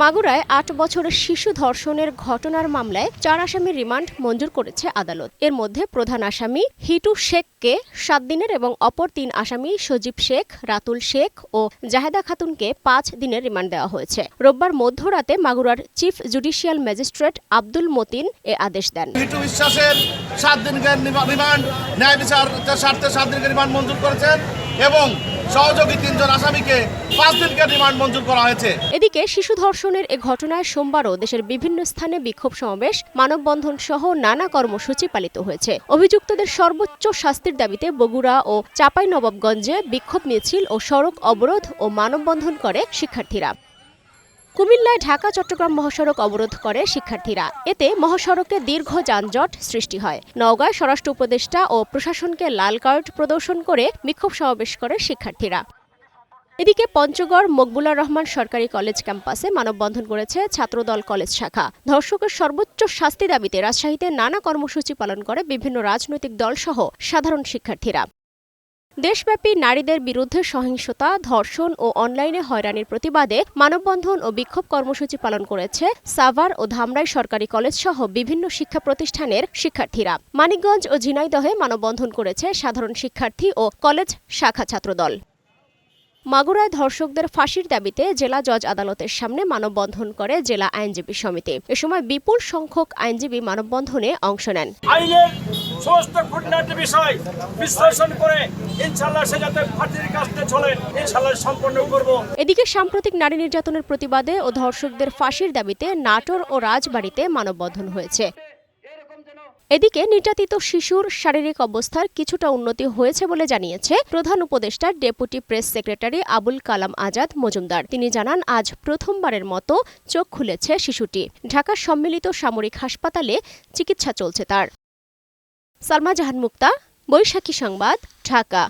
মাগুরায় ৮ বছরের শিশু ধর্ষণের ঘটনার মামলায় ৪ আসামির রিমান্ড মঞ্জুর করেছে আদালত। এর মধ্যে প্রধান আসামি হিটু শেখকে ৭ দিনের এবং অপর ৩ আসামি সজীব শেখ, রাতুল শেখ ও জাহেদা খাতুনকে ৫ দিনের রিমান্ড দেওয়া হয়েছে। রোববার মধ্যরাতে মাগুরার chief judicial magistrate Abdul Matin এ আদেশ দেন। হিটু বিশ্বাসের ৭ দিনের রিমান্ড ন্যায় বিচার স্বার্থে ৭ দিনের রিমান্ড মঞ্জুর করেছেন এবং সহযোগী ৩ জন আসামিকে ৫ দিনের রিমান্ড মঞ্জুর করা হয়েছে। এদিকে শিশু ধর্ষণের এ ঘটনায় সোমবারও দেশের বিভিন্ন স্থানে বিক্ষোভ সমাবেশ, মানববন্ধন সহ নানা কর্মসূচি পালিত হয়েছে। অভিযুক্তদের সর্বোচ্চ শাস্তির দাবিতে বগুড়া ও চাঁপাইনবাবগঞ্জে বিক্ষোভ মিছিল ও সড়ক অবরোধ ও মানববন্ধন করে শিক্ষার্থীরা। কুমিল্লায় ঢাকা-চট্টগ্রাম মহাসড়ক অবরোধ করে শিক্ষার্থীরা। এতে মহাসড়কে দীর্ঘ যানজট সৃষ্টি হয়। নওগাঁয় স্বরাষ্ট্র উপদেষ্টা ও প্রশাসনকে লাল কার্ড প্রদর্শন করে বিক্ষোভ সমাবেশ করে শিক্ষার্থীরা। এদিকে পঞ্চগড় মকবুলার রহমান সরকারি কলেজ ক্যাম্পাসে মানববন্ধন করেছে ছাত্রদল কলেজ শাখা। ধর্ষকের সর্বোচ্চ শাস্তি দাবিতে রাজশাহীতে নানা কর্মসূচি পালন করে বিভিন্ন রাজনৈতিক দলসহ সাধারণ শিক্ষার্থীরা। দেশব্যাপী নারীদের বিরুদ্ধে সহিংসতা, ধর্ষণ ও অনলাইনে হয়রানির প্রতিবাদে মানববন্ধন ও বিক্ষোভ কর্মসূচি পালন করেছে সাভার ও ধামরাই সরকারি কলেজ সহ বিভিন্ন শিক্ষা প্রতিষ্ঠানের শিক্ষার্থীরা। মানিকগঞ্জ ও ঝিনাইদহে মানববন্ধন করেছে সাধারণ শিক্ষার্থী ও কলেজ শাখা ছাত্রদল। মাগুরায় ধর্ষকদের ফাঁসির দাবিতে জেলা জজ আদালতের সামনে মানববন্ধন করে জেলা আইনজীবী সমিতি। এ সময় বিপুল সংখ্যক আইনজীবী মানববন্ধনে অংশ নেন। আইনের সমস্ত খুঁটিনাটি বিষয় বিশ্লেষণ করে ইনশাআল্লাহ সে যাতে ফাঁসির কাজটা চলে ইনশাআল্লাহ সম্পন্ন করব। এদিকে সাম্প্রতিক নারী নির্যাতনের প্রতিবাদে ও ধর্ষকদের ফাঁসির দাবিতে নাটোর ও রাজবাড়ীতে মানববন্ধন হয়েছে। এদিকে নির্যাতিত শিশুর শারীরিক অবস্থার কিছুটা উন্নতি হয়েছে বলে জানিয়েছে প্রধান উপদেষ্টার deputy press secretary Abul Kalam Azad Majumdar. তিনি জানান, আজ প্রথমবারের মতো চোখ খুলেছে শিশুটি। ঢাকার সম্মিলিত সামরিক হাসপাতালে চিকিৎসা চলছে তার। সালমা জাহান মুক্তা, বৈশাখী সংবাদ, ঢাকা।